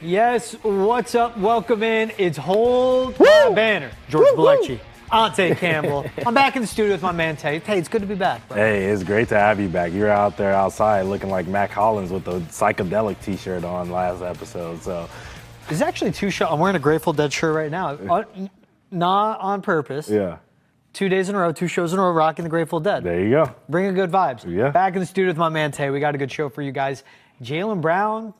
Yes, what's up? Welcome in. It's Hold My Banner. George Balekji Ountae Campbell. I'm back in the studio with my man Tay. Tay, it's good to be back, bro. Hey, it's great to have you back. You're out there outside looking like Mac Hollins with the psychedelic T-shirt on last episode. So There's actually two shows. I'm wearing a Grateful Dead shirt right now. Not on purpose. yeah, 2 days in a row, 2 shows in a row, rocking the Grateful Dead. there you go. Bringing good vibes. Yeah. Back in the studio with my man Tay. We got a good show for you guys. Jaylen Brown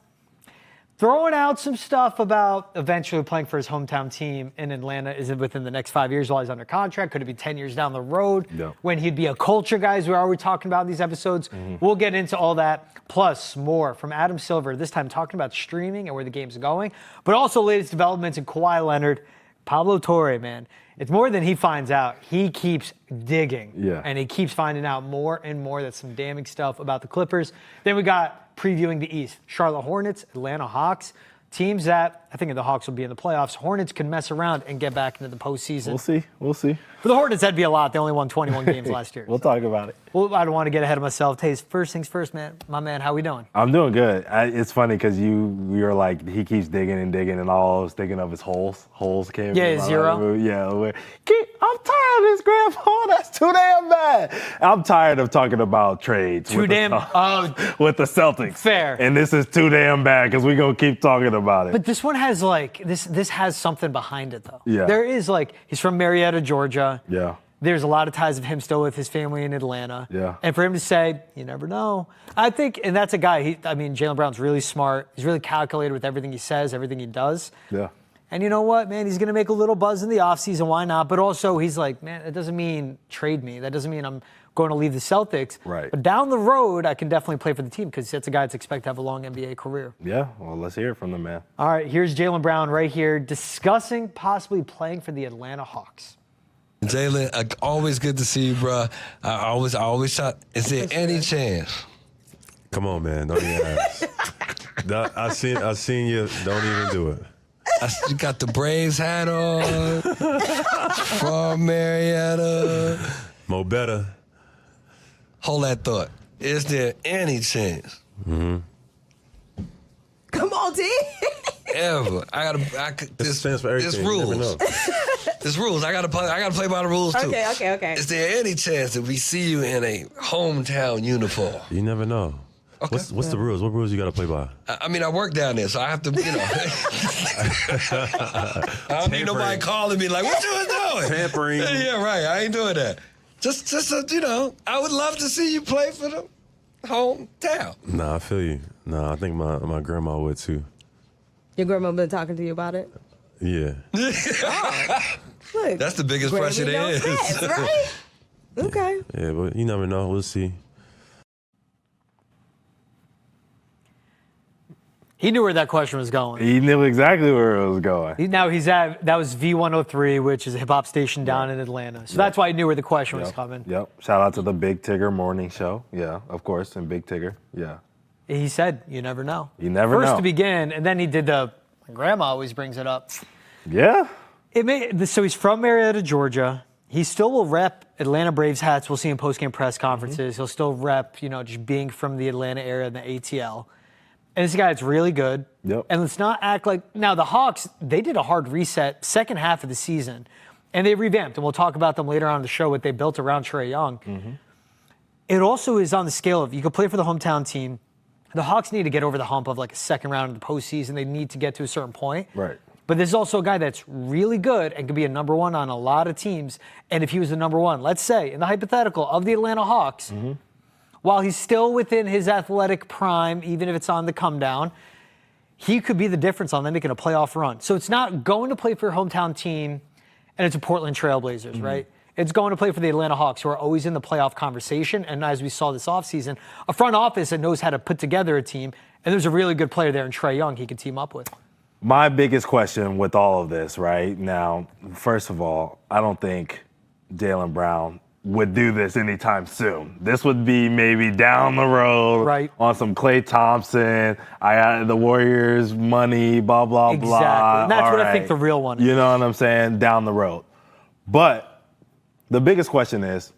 throwing out some stuff about eventually playing for his hometown team in Atlanta. Is it within the next 5 years while he's under contract? Could it be 10 years down the road when he'd be a culture guy, as we're already talking about in these episodes? We'll get into all that, plus more from Adam Silver, this time talking about streaming and where the game's going, but also latest developments in Kawhi Leonard. Pablo Torre, man, it's more than he finds out. He keeps digging, and he keeps finding out more and more. That's some damning stuff about the Clippers. Then we got previewing the East. Charlotte Hornets, Atlanta Hawks, teams that I think the Hawks will be in the playoffs. Hornets can mess around and get back into the postseason. We'll see. For the Hornets, that'd be a lot. They only won 21 games last year. We'll talk about it. Well, I don't want to get ahead of myself. Tay, first things first, man. My man, how we doing? I'm doing good. It's funny because you're like, he keeps digging, and all I was thinking of his holes. Holes came. Yeah, zero. Yeah, I'm tired of this, Grandpa. That's too damn bad. I'm tired of talking about trades. With the Celtics. Fair. And this is too damn bad because we're going to keep talking about it. But this one has this has something behind it, though. Yeah. There is he's from Marietta, Georgia. Yeah. There's a lot of ties of him still with his family in Atlanta. Yeah. And for him to say, you never know. I think, and that's a guy, Jaylen Brown's really smart. He's really calculated with everything he says, everything he does. Yeah. And you know what, man? He's going to make a little buzz in the offseason. Why not? But also, he's like, man, that doesn't mean trade me. That doesn't mean I'm going to leave the Celtics. Right. But down the road, I can definitely play for the team because that's a guy that's expected to have a long NBA career. Yeah. Well, let's hear it from the man. All right, here's Jaylen Brown right here discussing possibly playing for the Atlanta Hawks. Jaylen, always good to see you, bro. I always thought, is there any chance? Come on, man. Don't even ask. I seen you. Don't even do it. You got the Braves hat on from Marietta. Mo better. Hold that thought. Is there any chance? Mm-hmm. Come on, D. Ever. This stands for everything. There's rules. There's rules. I gotta play by the rules too. Okay. Is there any chance that we see you in a hometown uniform? You never know. Okay. What's the rules? What rules you gotta play by? I work down there, so I have to, I don't need nobody calling me like, what you doing? Tampering. Yeah, right. I ain't doing that. Just I would love to see you play for the hometown. Nah, I feel you. Nah, I think my grandma would too. Your grandma been talking to you about it? Yeah. Look, That's the biggest pressure there is. Pets, right? Okay. Yeah, but you never know. We'll see. He knew where that question was going. He knew exactly where it was going. That was V103, which is a hip-hop station down in Atlanta. So that's why he knew where the question was coming. Yep. Shout out to the Big Tigger morning show. Yeah, of course, and Big Tigger. Yeah. He said, you never know. You never know. First to begin, and then he did my grandma always brings it up. Yeah. So he's from Marietta, Georgia. He still will rep Atlanta Braves hats. We'll see him post-game press conferences. He'll still rep, just being from the Atlanta area in the ATL. And this guy that's really good. Yep. And let's not act like – now the Hawks, they did a hard reset second half of the season, and they revamped. And we'll talk about them later on in the show, what they built around Trae Young. Mm-hmm. It also is on the scale of you could play for the hometown team. The Hawks need to get over the hump of a second round of the postseason. They need to get to a certain point. Right. But this is also a guy that's really good and could be a number one on a lot of teams. And if he was the number one, let's say, in the hypothetical of the Atlanta Hawks – while he's still within his athletic prime, even if it's on the come down, he could be the difference on them making a playoff run. So it's not going to play for your hometown team, and it's a Portland Trailblazers, right? It's going to play for the Atlanta Hawks, who are always in the playoff conversation. And as we saw this offseason, a front office that knows how to put together a team. And there's a really good player there in Trae Young he could team up with. My biggest question with all of this, right now, first of all, I don't think Jaylen Brown would do this anytime soon. This would be maybe down the road on some Klay Thompson. I got the Warriors money, blah, blah, blah. Exactly. And that's what I think the real one is. You know what I'm saying? Down the road. But the biggest question is,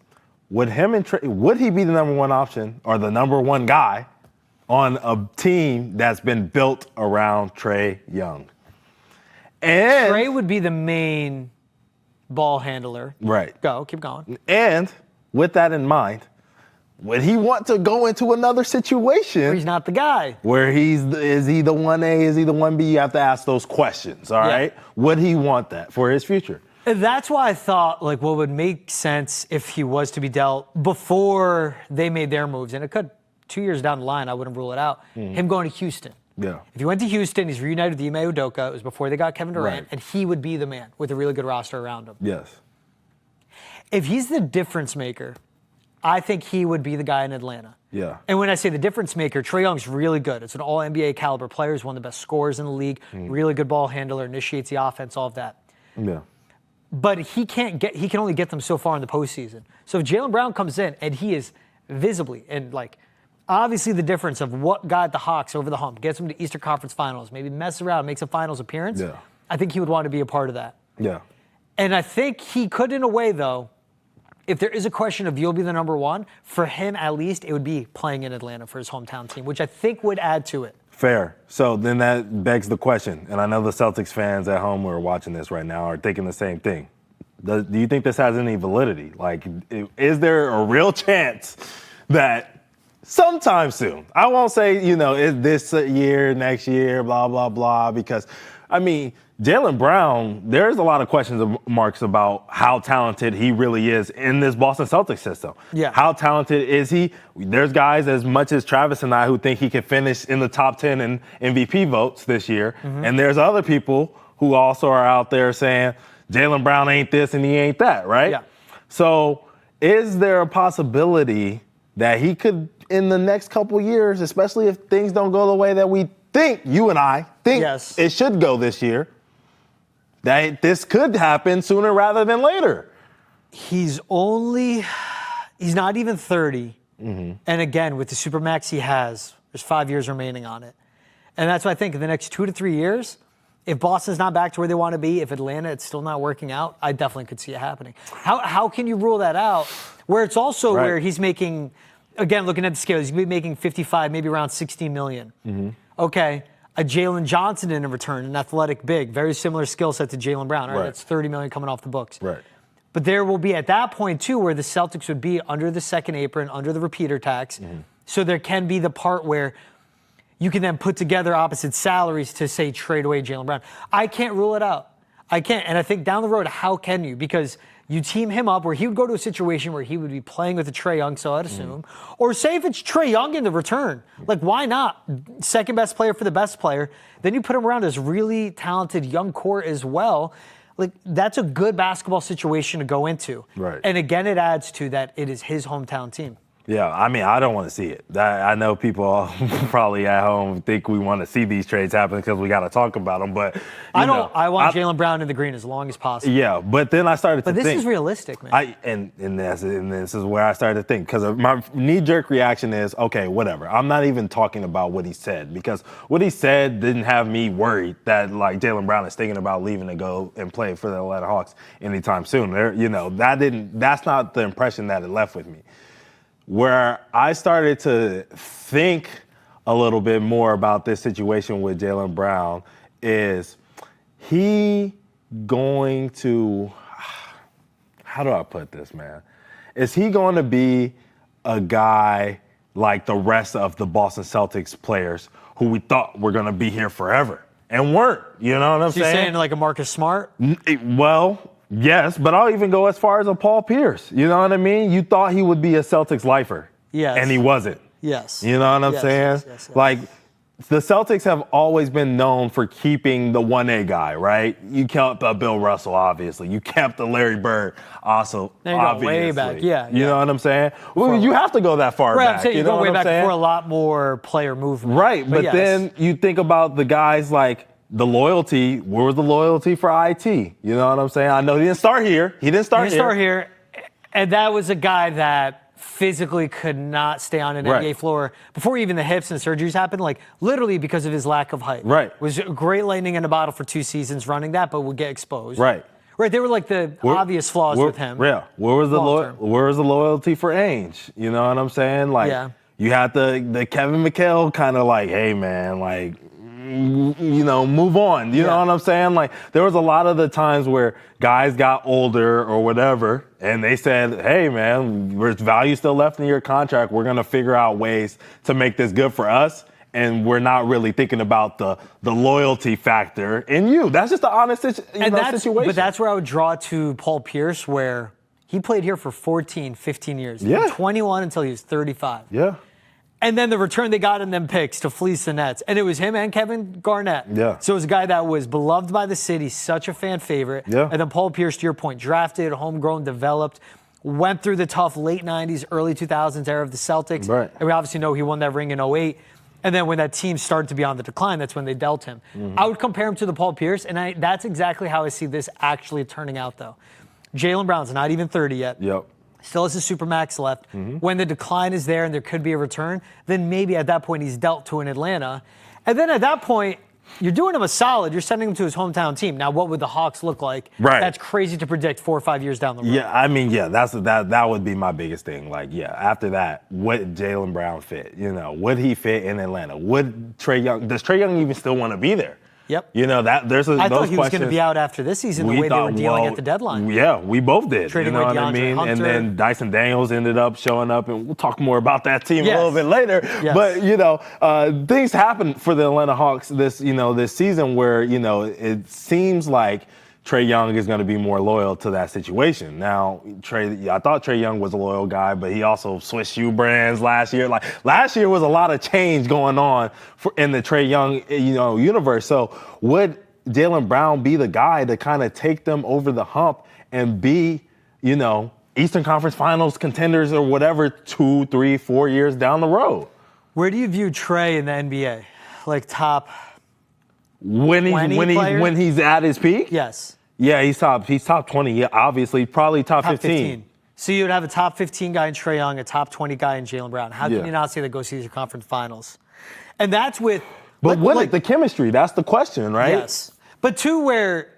would he be the number one option or the number one guy on a team that's been built around Trae Young. And Trae would be the main ball handler. Right. Keep going. And with that in mind, would he want to go into another situation He's not the guy. where is he the 1A, is he the 1B? You have to ask those questions, all right? Would he want that for his future? And that's why I thought, like, what would make sense if he was to be dealt before they made their moves, and it could, 2 years down the line, I wouldn't rule it out, him going to Houston. Yeah. If he went to Houston, he's reunited with Ime Udoka. It was before they got Kevin Durant, Right. and he would be the man with a really good roster around him. Yes. If he's the difference maker, I think he would be the guy in Atlanta. Yeah. And when I say the difference maker, Trae Young's really good. It's an all-NBA caliber player. He's one of the best scorers in the league. Really good ball handler, initiates the offense, all of that. Yeah. But he can only get them so far in the postseason. So if Jaylen Brown comes in and he is visibly and like obviously the difference of what got the Hawks over the hump, gets them to Eastern Conference Finals, maybe mess around, makes a finals appearance, I think he would want to be a part of that. Yeah. And I think he could in a way though, if there is a question of you'll be the number one, for him at least it would be playing in Atlanta for his hometown team, which I think would add to it. Fair. So then that begs the question, and I know the Celtics fans at home who are watching this right now are thinking the same thing. Do you think this has any validity? Like, is there a real chance that sometime soon, I won't say, is this year, next year, blah, blah, blah, because, I mean, Jaylen Brown, there's a lot of questions marks about how talented he really is in this Boston Celtics system. Yeah. How talented is he? There's guys as much as Travis and I who think he can finish in the top 10 in MVP votes this year. And there's other people who also are out there saying Jaylen Brown ain't this and he ain't that, right? Yeah. So is there a possibility that he could, in the next couple years, especially if things don't go the way that we think, you and I think it should go this year, that this could happen sooner rather than later? He's not even 30. And again, with the Supermax he has, there's 5 years remaining on it. And that's why I think in the next 2 to 3 years, if Boston's not back to where they want to be, if Atlanta, it's still not working out, I definitely could see it happening. How can you rule that out? Where it's also where he's making, again, looking at the scale, he's making 55, maybe around 60 million. Okay. A Jalen Johnson in return, an athletic big, very similar skill set to Jaylen Brown. Right? That's 30 million coming off the books. Right. But there will be at that point too where the Celtics would be under the second apron, under the repeater tax. So there can be the part where you can then put together opposite salaries to say trade away Jaylen Brown. I can't rule it out. I can't. And I think down the road, how can you? Because you team him up where he would go to a situation where he would be playing with a Trae Young, so I'd assume. Or say if it's Trae Young in the return. Like, why not? Second best player for the best player. Then you put him around this really talented young core as well. Like, that's a good basketball situation to go into. Right. And again, it adds to that it is his hometown team. Yeah, I mean, I don't want to see it. I know people probably at home think we want to see these trades happen because we got to talk about them, but I want Jaylen Brown in the green as long as possible. Yeah, but then I started to think. But this is realistic, man. And this is where I started to think, because my knee-jerk reaction is, okay, whatever. I'm not even talking about what he said, because what he said didn't have me worried that, like, Jaylen Brown is thinking about leaving to go and play for the Atlanta Hawks anytime soon. That's not the impression that it left with me. Where I started to think a little bit more about this situation with Jaylen Brown is he going to, how do I put this, man? Is he going to be a guy like the rest of the Boston Celtics players who we thought were going to be here forever and weren't? You know what I'm saying? You're saying like a Marcus Smart? Well, yes, but I'll even go as far as a Paul Pierce. You know what I mean? You thought he would be a Celtics lifer. Yes. And he wasn't. Yes. You know what I'm saying? Yes. Like, the Celtics have always been known for keeping the 1A guy, right? You kept Bill Russell, obviously. You kept the Larry Bird, also, there you go, obviously. way back, yeah. You know what I'm saying? Well, you have to go that far back. I'm saying you know go way what I'm back saying? before a lot more player movement. Right, but yes. then you think about the guys like the loyalty. Where was the loyalty for IT? You know what I'm saying? I know he didn't start here. He didn't start here. And that was a guy that physically could not stay on an NBA floor before even the hips and surgeries happened, like literally because of his lack of height. Right. Was great lightning in a bottle for 2 seasons running that, but would get exposed. Right. Right, they were like the obvious flaws with him. Yeah. Where was the loyalty for Ainge? You know what I'm saying? Like, You had the Kevin McHale kind of like, hey, man, like, move on. You know what I'm saying? Like, there was a lot of the times where guys got older or whatever, and they said, hey, man, there's value still left in your contract. We're going to figure out ways to make this good for us. And we're not really thinking about the loyalty factor in you. That's just the honest situation. But that's where I would draw to Paul Pierce, where he played here for 14, 15 years. Yeah. From 21 until he was 35. Yeah. And then the return they got in them picks to fleece the Nets. And it was him and Kevin Garnett. Yeah. So it was a guy that was beloved by the city, such a fan favorite. Yeah. And then Paul Pierce, to your point, drafted, homegrown, developed, went through the tough late 90s, early 2000s era of the Celtics. Right. And we obviously know he won that ring in 08. And then when that team started to be on the decline, that's when they dealt him. Mm-hmm. I would compare him to the Paul Pierce, and that's exactly how I see this actually turning out, though. Jaylen Brown's not even 30 yet. Yep. Still has a supermax left. Mm-hmm. When the decline is there and there could be a return, then maybe at that point he's dealt to an Atlanta. And then at that point, you're doing him a solid. You're sending him to his hometown team. Now, what would the Hawks look like? Right. That's crazy to predict 4 or 5 years down the road. Yeah, I mean, that would be my biggest thing. Like, after that, would Jaylen Brown fit? Would he fit in Atlanta? Would Trae Young? Does Trae Young even still want to be there? Yep. There's I thought those he was going to questions. be out after this season, the way they were dealing at the deadline. Yeah, we both did. Trading you know with what I DeAndre mean? Hunter. And then Dyson Daniels ended up showing up, and we'll talk more about that team a little bit later. Yes. But things happened for the Atlanta Hawks this season where it seems like Trae Young is going to be more loyal to that situation. Now, I thought Trae Young was a loyal guy, but he also switched shoe brands last year. Like, last year was a lot of change going on in the Trae Young, universe. So would Jaylen Brown be the guy to kind of take them over the hump and be, Eastern Conference Finals contenders or whatever 2, 3, 4 years down the road? Where do you view Trae in the NBA? Like top when he's at his peak? Yes. Yeah, he's top 20. Yeah, obviously, probably top 15. So you would have a top 15 guy in Trae Young, a top 20 guy in Jaylen Brown. How can you not say that goes to Eastern Conference Finals? And that's with. But the chemistry? That's the question, right? Yes. But two, where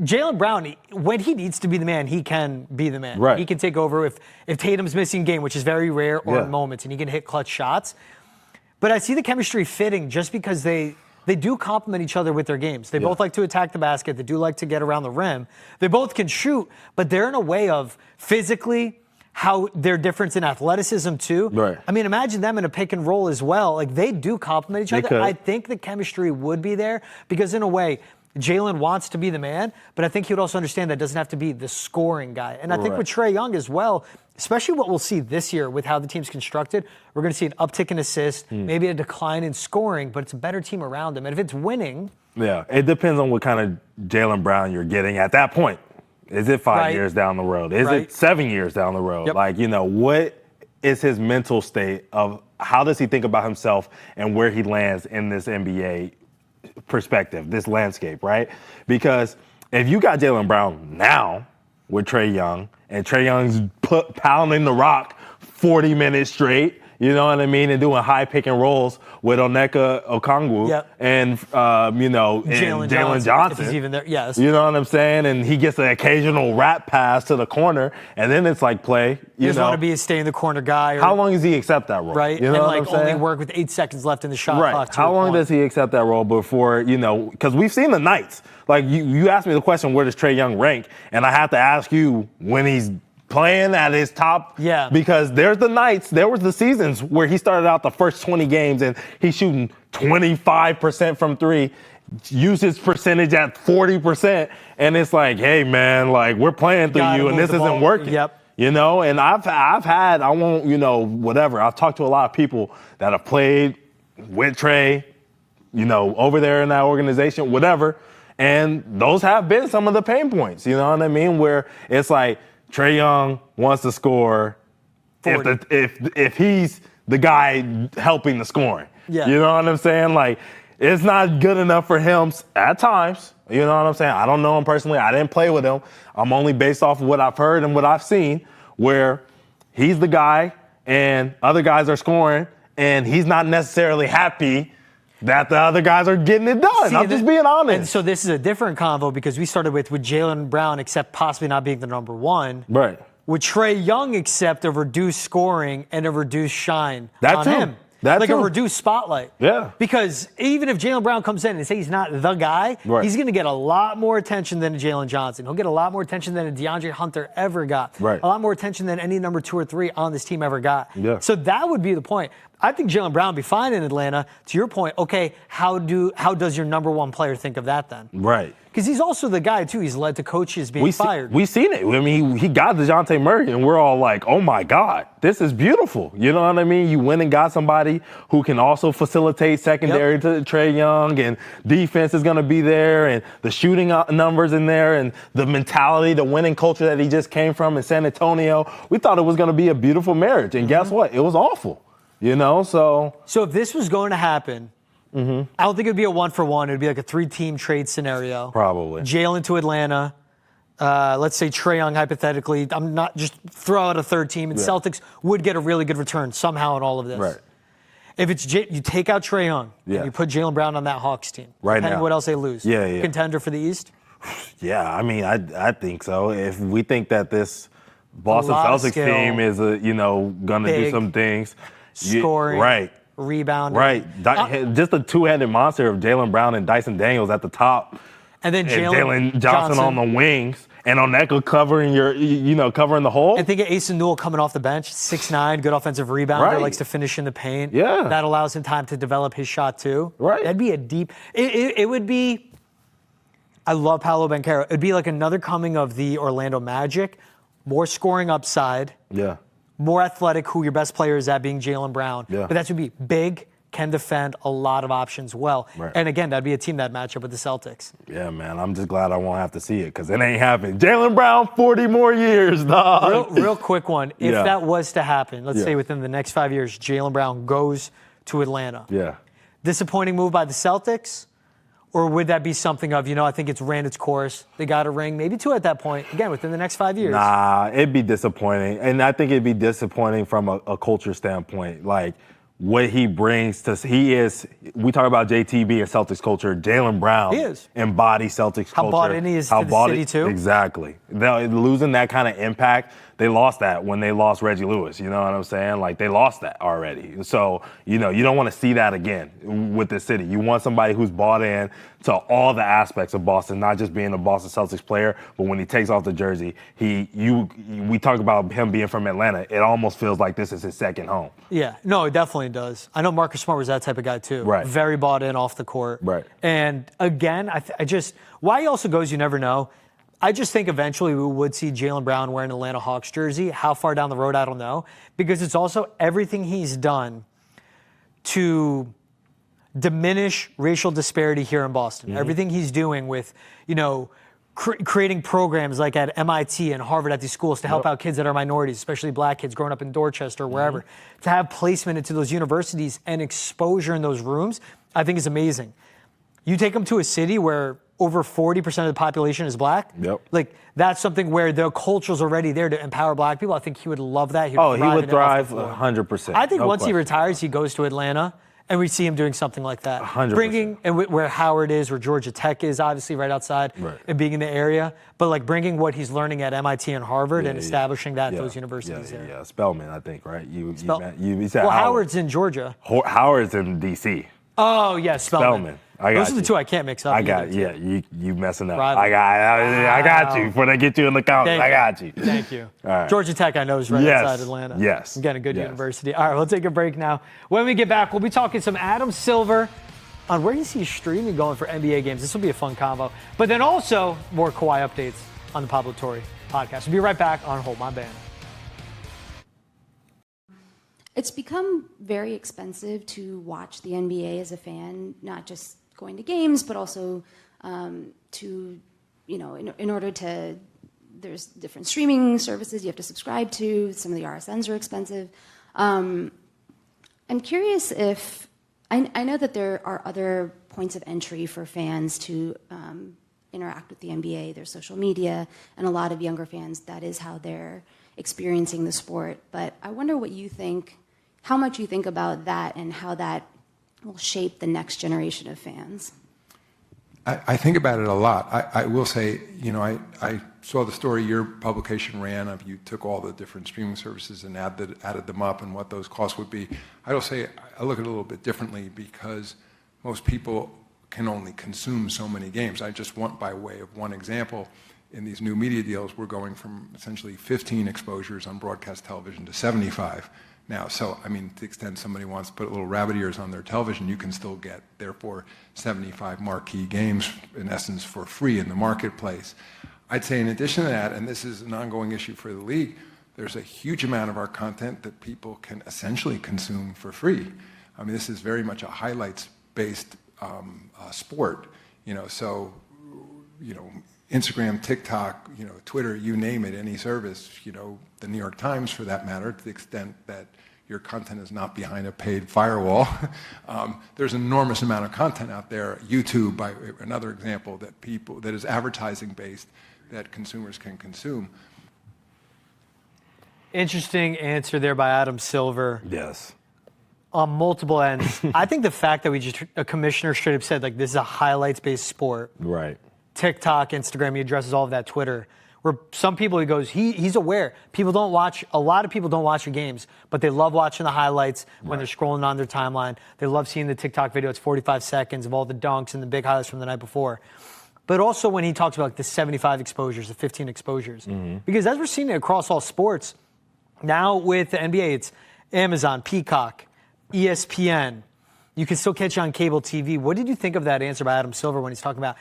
Jaylen Brown, when he needs to be the man, he can be the man. Right. He can take over if Tatum's missing game, which is very rare, or in moments, and he can hit clutch shots. But I see the chemistry fitting just because they do complement each other with their games. They both like to attack the basket. They do like to get around the rim. They both can shoot, but they're in a way of physically how their difference in athleticism too. Right. I mean, imagine them in a pick and roll as well. Like, they do complement each other. Could. I think the chemistry would be there because in a way, Jaylen wants to be the man, but I think he would also understand that it doesn't have to be the scoring guy. And I think with Trae Young as well, especially what we'll see this year with how the team's constructed, we're going to see an uptick in assists, maybe a decline in scoring, but it's a better team around him. And if it's winning... Yeah, it depends on what kind of Jaylen Brown you're getting at that point. Is it 5 years down the road? Is it 7 years down the road? Yep. Like, what is his mental state of how does he think about himself and where he lands in this NBA perspective, this landscape, right? Because if you got Jaylen Brown now with Trae Young, and Trae Young's pounding the rock 40 minutes straight, you know what I mean, and doing high pick and rolls with Onyeka Okongwu and Jaylen Johnson. If he's even there, yes. You know what I'm saying? And he gets an occasional wrap pass to the corner, and then it's like play. You just want to be a stay in the corner guy. How long does he accept that role? Right, you know and what I'm saying? only work with 8 seconds left in the shot clock. How long does he accept that role before, because we've seen the nights. Like, you asked me the question, where does Trae Young rank? And I have to ask you when he's playing at his top. Yeah. Because there's the nights, there was the seasons where he started out the first 20 games and he's shooting 25% from three, uses percentage at 40%. And it's like, hey, man, like, we're playing through you and this isn't working. Yep. And I've had, I won't, whatever. I've talked to a lot of people that have played with Trae, over there in that organization, whatever. And those have been some of the pain points, you know what I mean? Where it's like, Trae Young wants to score if he's the guy helping the scoring. Yeah. You know what I'm saying? Like, it's not good enough for him at times. You know what I'm saying? I don't know him personally. I didn't play with him. I'm only based off of what I've heard and what I've seen, where he's the guy and other guys are scoring, and he's not necessarily happy that the other guys are getting it done. I'm just being honest. And so this is a different convo because we started with Jaylen Brown, except possibly not being the number one. Right. would Trae Young accept a reduced scoring and a reduced shine That on too. him? That like too. a reduced spotlight. Yeah. Because even if Jaylen Brown comes in and say he's not the guy, Right. he's going to get a lot more attention than a Jalen Johnson. He'll get a lot more attention than a DeAndre Hunter ever got. Right. A lot more attention than any number 2 or 3 on this team ever got. Yeah. So that would be the point. I think Jaylen Brown would be fine in Atlanta. To your point, okay, how does your number 1 player think of that then? Right. Because he's also the guy, too. He's led to coaches being fired. We seen it. I mean, he got DeJounte Murray, and we're all like, oh, my God, this is beautiful. You know what I mean? You went and got somebody who can also facilitate secondary to Trae Young, and defense is going to be there, and the shooting numbers in there, and the mentality, the winning culture that he just came from in San Antonio. We thought it was going to be a beautiful marriage, and guess what? It was awful. You know, so if this was going to happen, I don't think it would be a 1-for-1. It would be like a 3-team trade scenario. Probably. Jaylen to Atlanta. Let's say Trae Young, hypothetically. I'm not just throw out a third team. And Celtics would get a really good return somehow in all of this. Right. If it's you take out Trae Young and you put Jaylen Brown on that Hawks team. Right depending now. what else they lose. Yeah. Contender for the East? Yeah, I mean, I think so. If we think that this Boston lot of Celtics skill. team is, going to do Big. some things. Scoring. Right. Rebounding. Right. Just a two-headed monster of Jaylen Brown and Dyson Daniels at the top. And then And Jalen Jalen Johnson on the wings. And Oneka covering covering the hole. And think of Ace Newell coming off the bench, 6'9", good offensive rebounder, Right. likes to finish in the paint. Yeah. That allows him time to develop his shot too. Right. That'd be a deep. It would be. I love Paolo Banchero. It'd be like another coming of the Orlando Magic, more scoring upside, Yeah. more athletic. Who your best player is at being Jaylen Brown. Yeah. But that would be big, can defend, a lot of options well. Right. And again, that'd be a team that match up with the Celtics. Yeah, man. I'm just glad I won't have to see it because it ain't happening. Jaylen Brown, 40 more years, dog. Real quick one. If Yeah. that was to happen, let's Yeah. say within the next 5 years, Jaylen Brown goes to Atlanta. Yeah. Disappointing move by the Celtics? Or would that be something of, I think it's ran its course. They got a ring, maybe 2 at that point. Again, within the next 5 years. Nah, it'd be disappointing. And I think it'd be disappointing from a culture standpoint. Like, what he brings to we talk about JTB and Celtics culture. Jaylen Brown He is. embodies Celtics culture. How bought in he is to the city, too. Exactly. Losing that kind of impact, they lost that when they lost Reggie Lewis. You know what I'm saying? Like, they lost that already. So, you don't want to see that again with the city. You want somebody who's bought in to all the aspects of Boston, not just being a Boston Celtics player, but when he takes off the jersey, we talk about him being from Atlanta. It almost feels like this is his second home. Yeah, no, it definitely does. I know Marcus Smart was that type of guy too. Right. Very bought in off the court. Right. And again, why he also goes, you never know. I just think eventually we would see Jaylen Brown wearing an Atlanta Hawks jersey. How far down the road, I don't know. Because it's also everything he's done to diminish racial disparity here in Boston. Mm-hmm. Everything he's doing with, creating programs like at MIT and Harvard at these schools to help out kids that are minorities, especially black kids growing up in Dorchester or wherever, to have placement into those universities and exposure in those rooms, I think is amazing. You take them to a city where over 40% of the population is black. Yep. Like, that's something where the culture's already there to empower black people. I think he would love that. He would thrive in it off 100%. I think No once he question. retires, he goes to Atlanta, and we see him doing something like that. 100%. Bringing, and where Howard is, where Georgia Tech is, obviously right outside, Right. and being in the area, but like bringing what he's learning at MIT and Harvard and establishing that at those universities there. Yeah, Spelman, I think, right? You said Well, Howard. Howard's in Georgia. Howard's in D.C. Oh, yeah, Spelman. I got Those are the you. two I can't mix up. I got either, too. you messing up. Rival. I got you. Before they get you in the count, Thank I you. got you. Thank you. All right. Georgia Tech, I know, is right Yes. outside Atlanta. Yes. Again, a good Yes. university. All right, we'll take a break now. When we get back, we'll be talking some Adam Silver on where you see streaming going for NBA games. This will be a fun combo. But then also more Kawhi updates on the Pablo Torre podcast. We'll be right back on Hold My Banner. It's become very expensive to watch the NBA as a fan, not just going to games, but also in order to, there's different streaming services you have to subscribe to. Some of the RSNs are expensive. I'm curious if, I know that there are other points of entry for fans to interact with the NBA. There's social media, and a lot of younger fans, that is how they're experiencing the sport. But I wonder what you think, how much you think about that and how that will shape the next generation of fans. I think about it a lot. I will say, I saw the story your publication ran of you took all the different streaming services and added them up and what those costs would be. I will say I look at it a little bit differently because most people can only consume so many games. I just want, by way of one example, in these new media deals, we're going from essentially 15 exposures on broadcast television to 75 now. So, to the extent somebody wants to put little rabbit ears on their television, you can still get, therefore, 75 marquee games, in essence, for free in the marketplace. I'd say in addition to that, and this is an ongoing issue for the league, there's a huge amount of our content that people can essentially consume for free. This is very much a highlights-based sport. Instagram, TikTok, Twitter, you name it, any service, the New York Times for that matter, to the extent that your content is not behind a paid firewall. There's an enormous amount of content out there. YouTube, by another example, that is advertising based, that consumers can consume. Interesting answer there by Adam Silver. Yes. On multiple ends. I think the fact that a commissioner straight up said, this is a highlights-based sport. Right. TikTok, Instagram, he addresses all of that, Twitter, where some people, he goes, he's aware. A lot of people don't watch the games, but they love watching the highlights when they're scrolling on their timeline. They love seeing the TikTok video. It's 45 seconds of all the dunks and the big highlights from the night before. But also when he talks about the 75 exposures, the 15 exposures. Mm-hmm. Because as we're seeing it across all sports, now with the NBA, it's Amazon, Peacock, ESPN. You can still catch it on cable TV. What did you think of that answer by Adam Silver when he's talking about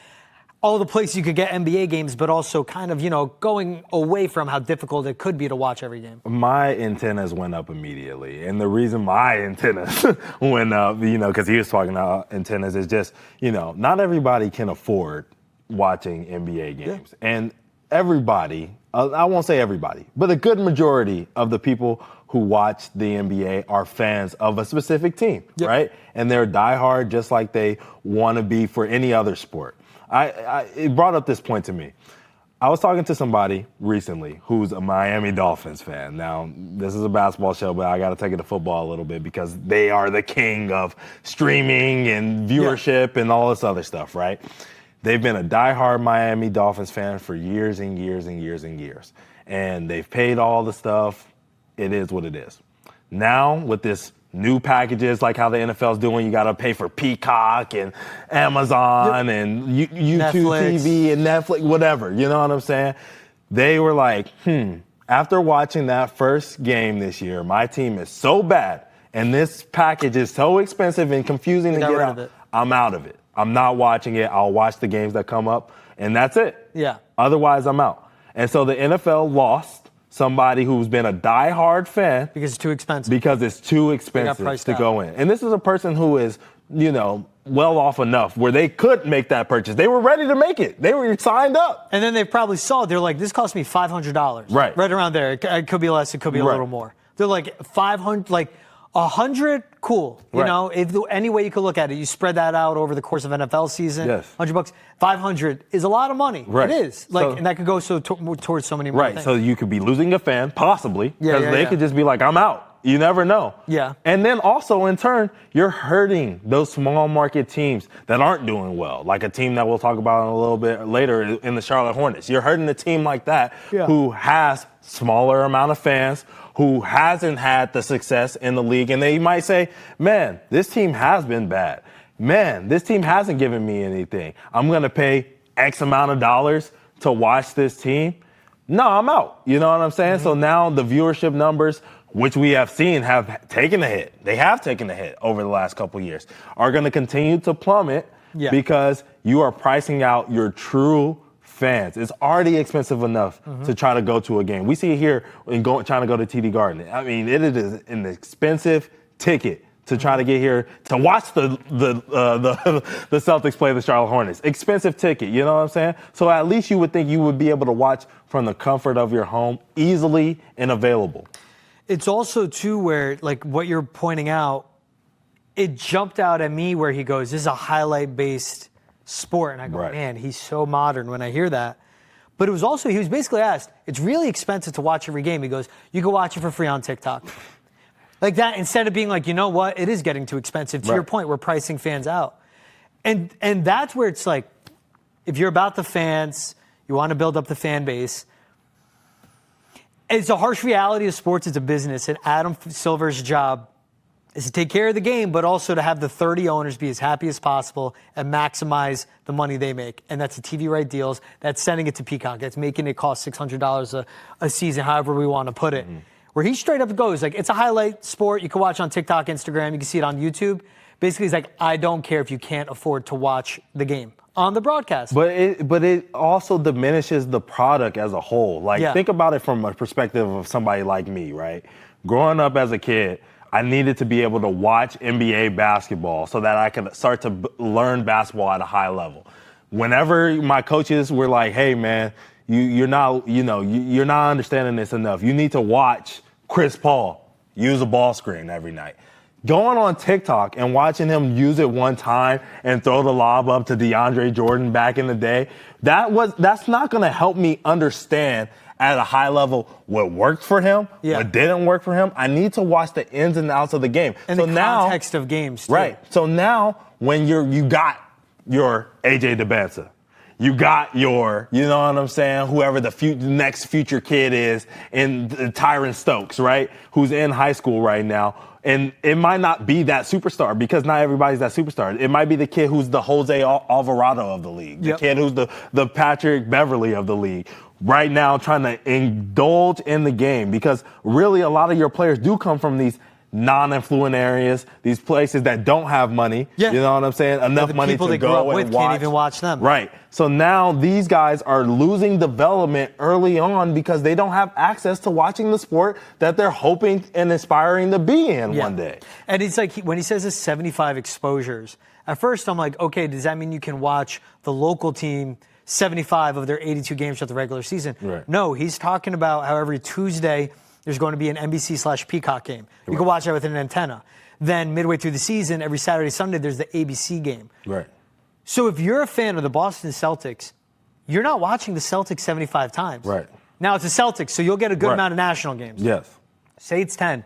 all the places you could get NBA games, but also kind of, going away from how difficult it could be to watch every game? My antennas went up immediately. And the reason my antennas went up, because he was talking about antennas, is just, not everybody can afford watching NBA games. Yeah. And everybody, I won't say everybody, but a good majority of the people who watch the NBA are fans of a specific team, right? And they're diehard just like they want to be for any other sport. It brought up this point to me. I was talking to somebody recently who's a Miami Dolphins fan. Now, this is a basketball show, but I got to take it to football a little bit because they are the king of streaming and viewership and all this other stuff, right? They've been a diehard Miami Dolphins fan for years and years and years and years. And they've paid all the stuff. It is what it is. Now, with this new packages, like how the NFL's doing, you got to pay for Peacock and Amazon and YouTube Netflix. TV and Netflix, whatever. You know what I'm saying? They were like, after watching that first game this year, my team is so bad and this package is so expensive and confusing to get out. I'm out of it. I'm not watching it. I'll watch the games that come up, and that's it. Yeah. Otherwise, I'm out. And so the NFL lost somebody who's been a diehard fan. Because it's too expensive. Because it's too expensive to go in. And this is a person who is, well off enough where they could make that purchase. They were ready to make it. They were signed up. And then they probably saw it. They're like, this cost me $500. Right. Right around there. It could be less. It could be a little more. They're like 500, like 100, cool. If any way you could look at it, you spread that out over the course of NFL season. Yes. $100, 500 is a lot of money. Right. It is. And that could go towards so many more things. So you could be losing a fan, possibly, because they could just be like, I'm out. You never know. Yeah. And then also, in turn, you're hurting those small market teams that aren't doing well, like a team that we'll talk about a little bit later in the Charlotte Hornets. You're hurting a team like that who has smaller amount of fans, who hasn't had the success in the league. And they might say, man, this team has been bad. Man, this team hasn't given me anything. I'm going to pay X amount of dollars to watch this team. No, I'm out. You know what I'm saying? Mm-hmm. So now the viewership numbers, which we have seen have taken a hit. They have taken a hit over the last couple of years, are going to continue to plummet because you are pricing out your true fans. It's already expensive enough to try to go to a game. We see it here in trying to go to TD Garden. It is an expensive ticket to try to get here to watch the Celtics play the Charlotte Hornets. Expensive ticket, you know what I'm saying? So at least you would think you would be able to watch from the comfort of your home, easily and available. It's also, too, where, like, what you're pointing out, it jumped out at me where he goes, this is a highlight-based sport. And I go, man, he's so modern when I hear that. But it was also, he was basically asked, it's really expensive to watch every game. He goes, you can watch it for free on TikTok. Like that, instead of being like, you know what, it is getting too expensive. To your point, we're pricing fans out. And that's where it's like, if you're about the fans, you want to build up the fan base. It's a harsh reality of sports. It's a business, and Adam Silver's job is to take care of the game, but also to have the 30 owners be as happy as possible and maximize the money they make. And that's the TV right deals. That's sending it to Peacock. That's making it cost $600 a season, however we want to put it. Where he straight up goes, like, it's a highlight sport. You can watch on TikTok, Instagram. You can see it on YouTube. Basically, he's like, I don't care if you can't afford to watch the game on the broadcast. But it also diminishes the product as a whole. Like, think about it from a perspective of somebody like me, right? Growing up as a kid, I needed to be able to watch NBA basketball so that I could start to learn basketball at a high level. Whenever my coaches were like, hey, man, you're not understanding this enough. You need to watch Chris Paul use a ball screen every night. Going on TikTok and watching him use it one time and throw the lob up to DeAndre Jordan back in the day, that's not going to help me understand at a high level what worked for him, what didn't work for him. I need to watch the ins and outs of the game. And so the context of games, too. Right. So now when you got your AJ DeBanza, you got your, you know what I'm saying, whoever the next future kid is in Tyron Stokes, right, who's in high school right now. And it might not be that superstar because not everybody's that superstar. It might be the kid who's the Jose Alvarado of the league, the kid who's the Patrick Beverly of the league. Right now trying to indulge in the game because really a lot of your players do come from these non-affluent areas, these places that don't have money. You know what I'm saying? Enough money to go and watch. The people they grew up with can't even watch them. Right. So now these guys are losing development early on because they don't have access to watching the sport that they're hoping and aspiring to be in one day. And it's like when he says it's 75 exposures, at first I'm like, okay, does that mean you can watch the local team 75 of their 82 games throughout the regular season? Right. No, he's talking about how every Tuesday there's going to be an NBC/Peacock game. You can watch that with an antenna. Then midway through the season, every Saturday, Sunday, there's the ABC game. Right. So if you're a fan of the Boston Celtics, you're not watching the Celtics 75 times. Right. Now it's the Celtics, so you'll get a good amount of national games. Yes. Say it's 10.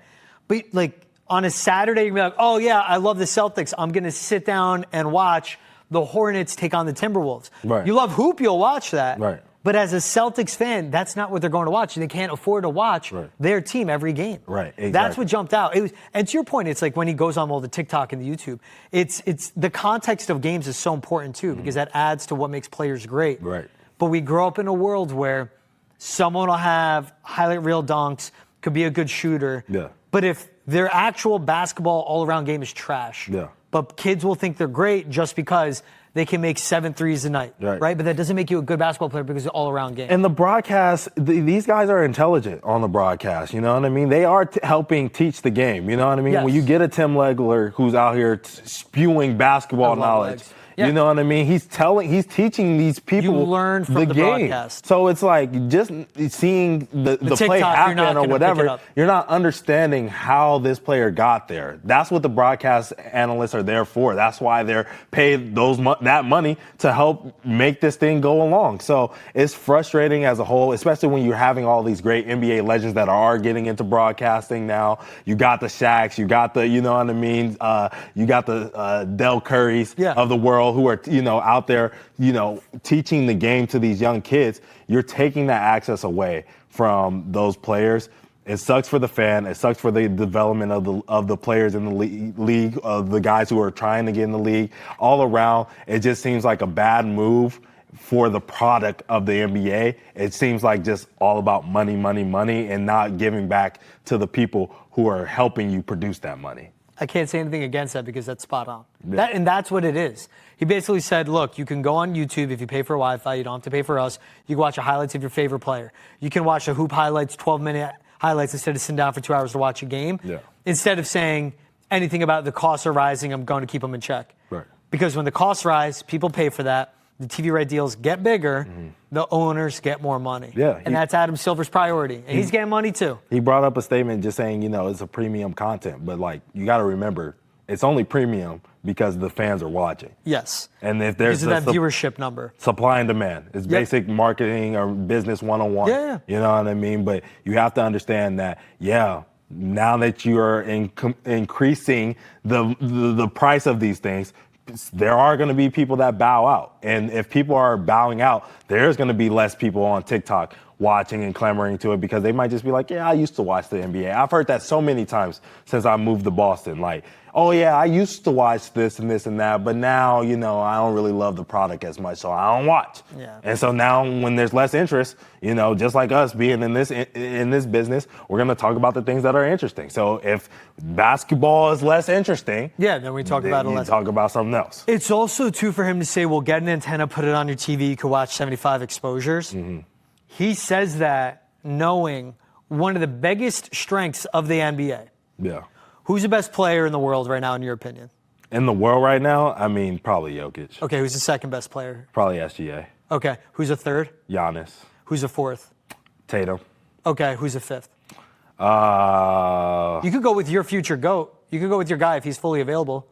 But like on a Saturday, you're going to be like, oh yeah, I love the Celtics. I'm going to sit down and watch the Hornets take on the Timberwolves. Right. You love hoop, you'll watch that. Right. But as a Celtics fan, that's not what they're going to watch. They can't afford to watch their team every game. Right, exactly. That's what jumped out. And to your point, it's like when he goes on all the TikTok and the YouTube, it's the context of games is so important too because that adds to what makes players great. Right. But we grow up in a world where someone will have highlight reel dunks, could be a good shooter. Yeah. But if their actual basketball all-around game is trash, but kids will think they're great just because they can make 7 threes a night, right? But that doesn't make you a good basketball player because it's an all-around game. And the broadcast, these guys are intelligent on the broadcast, you know what I mean? They are helping teach the game, you know what I mean? Yes. When you get a Tim Legler who's out here spewing basketball knowledge, you know what I mean? He's teaching these people you learn from the game. Broadcast. So it's like just seeing the play TikTok, happen or whatever, you're not understanding how this player got there. That's what the broadcast analysts are there for. That's why they're paid that money to help make this thing go along. So it's frustrating as a whole, especially when you're having all these great NBA legends that are getting into broadcasting now. You got the Shaqs, you got the, you know what I mean? You got the Del Currys of the world who are, out there, teaching the game to these young kids. You're taking that access away from those players. It sucks for the fan. It sucks for the development of the players in the league, of the guys who are trying to get in the league. All around, it just seems like a bad move for the product of the NBA. It seems like just all about money, money, money, and not giving back to the people who are helping you produce that money. I can't say anything against that because that's spot on. And that's what it is. He basically said, look, you can go on YouTube if you pay for Wi-Fi. You don't have to pay for us. You can watch the highlights of your favorite player. You can watch the hoop highlights, 12-minute highlights instead of sitting down for 2 hours to watch a game. Instead of saying anything about the costs are rising, I'm going to keep them in check. Right. Because when the costs rise, people pay for that. The TV right deals get bigger. The owners get more money. And that's Adam Silver's priority. And he's getting money too. He brought up a statement just saying, it's a premium content. But, you got to remember, it's only premium because the fans are watching. Yes. And if there's that viewership number. Supply and demand. It's basic marketing or business 101. You know what I mean? But you have to understand that, now that you are increasing the price of these things, there are going to be people that bow out. And if people are bowing out, there's going to be less people on TikTok watching and clamoring to it because they might just be like, yeah, I used to watch the NBA. I've heard that so many times since I moved to Boston. Like, oh, yeah, I used to watch this and this and that, but now, you know, I don't really love the product as much, so I don't watch. Yeah. And so now when there's less interest, you know, just like us being in this business, we're going to talk about the things that are interesting. So if basketball is less interesting, then we talk about it less. Talk about something else. It's also, too, for him to say, well, get an antenna, put it on your TV, you can watch 75 exposures. Mm-hmm. He says that knowing one of the biggest strengths of the NBA. Yeah. Who's the best player in the world right now, in your opinion? In the world right now, I mean, probably Jokic. Okay, who's the second best player? Probably SGA. Okay, who's a third? Giannis. Who's a fourth? Tatum. Okay, who's a fifth? You could go with your future GOAT. You could go with your guy if he's fully available.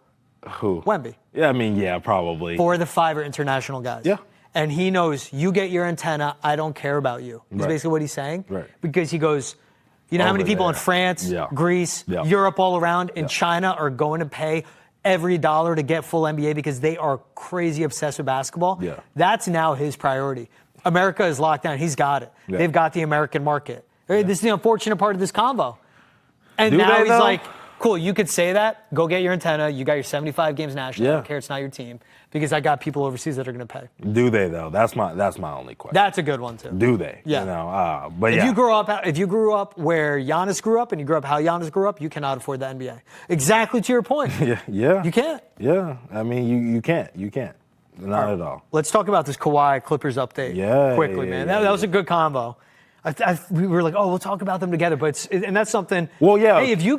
Who? Wemby. Yeah, I mean, yeah, probably. 4 of the 5 are international guys. Yeah. And he knows, you get your antenna, I don't care about you. Is Right. basically what he's saying. Right. Because he goes, you know how many Over people in there. France, Yeah. Greece, Yeah. Europe all around, and Yeah. China are going to pay every dollar to get full NBA because they are crazy obsessed with basketball? Yeah. That's now his priority. America is locked down. He's got it. Yeah. They've got the American market. This is the unfortunate part of this convo. And Do now they, he's though? like, cool, you could say that. Go get your antenna. You got your 75 games national. I Yeah. don't care. It's not your team because I got people overseas that are going to pay. Do they though? That's my only question. That's a good one too. Do they? Yeah. You know, but If yeah. you grew up where Giannis grew up and you grew up how Giannis grew up, you cannot afford the NBA. Exactly to your point. yeah. You can't. Yeah. I mean, you can't. Not at all. Let's talk about this Kawhi Clippers update quickly, man. That was a good combo. We were like, we'll talk about them together, but and that's something. Well, yeah. Hey, if you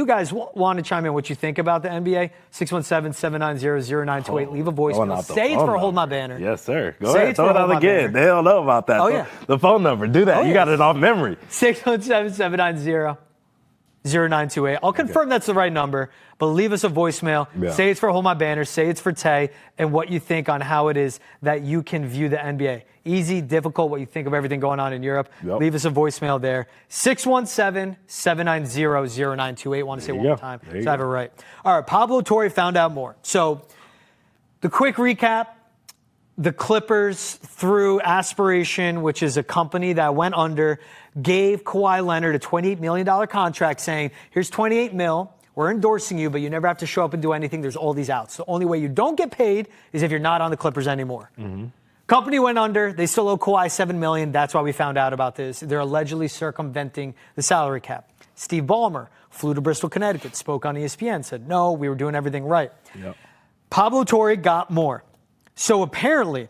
guys want to chime in what you think about the NBA, 617-790-0928. Leave a voicemail. Say it's for Hold My Banner. Yes, sir. Go Say ahead. it's Throw for it Hold out My again. Banner. They don't know about that. Oh, yeah. The phone number. Do that. Oh, You yeah. got it off memory. 617-790-0928. I'll confirm that's the right number, but leave us a voicemail. Yeah. Say it's for Hold My Banner. Say it's for Tay, and what you think on how it is that you can view the NBA. Easy, difficult, what you think of everything going on in Europe. Yep. Leave us a voicemail there. 617-790-0928. Want to say it one more time There you so I have it right. All right, Pablo Torre found out more. So the quick recap. The Clippers, through Aspiration, which is a company that went under, gave Kawhi Leonard a $28 million contract saying, here's $28 million. We're endorsing you, but you never have to show up and do anything. There's all these outs. The only way you don't get paid is if you're not on the Clippers anymore. Mm-hmm. Company went under. They still owe Kawhi $7 million. That's why we found out about this. They're allegedly circumventing the salary cap. Steve Ballmer flew to Bristol, Connecticut, spoke on ESPN, said, no, we were doing everything right. Yep. Pablo Torre got more. So apparently,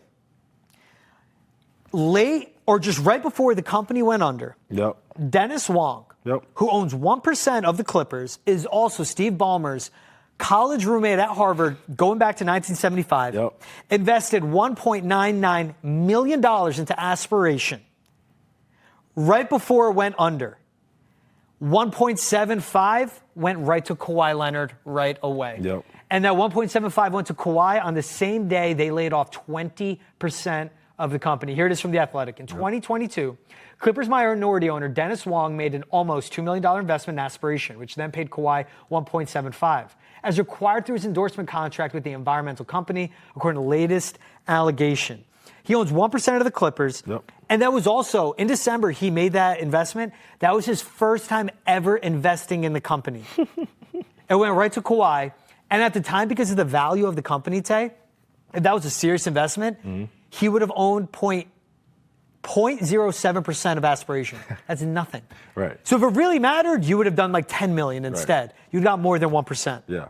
late or just right before the company went under, Yep. Dennis Wong, Yep. who owns 1% of the Clippers, is also Steve Ballmer's college roommate at Harvard going back to 1975, Yep. invested $1.99 million into Aspiration right before it went under. 1.75 went right to Kawhi Leonard right away. Yep. And that 1.75 went to Kawhi on the same day they laid off 20% of the company. Here it is from The Athletic. In 2022, Clippers minority owner Dennis Wong made an almost $2 million investment in Aspiration, which then paid Kawhi 1.75, as required through his endorsement contract with the environmental company, according to the latest allegation. He owns 1% of the Clippers. Yep. And that was also, in December, he made that investment. That was his first time ever investing in the company. It went right to Kawhi. And at the time, because of the value of the company, Tay, if that was a serious investment, he would have owned 0.07% of Aspiration. That's nothing. Right. So if it really mattered, you would have done like $10 million instead. Right. You got more than 1%. Yeah.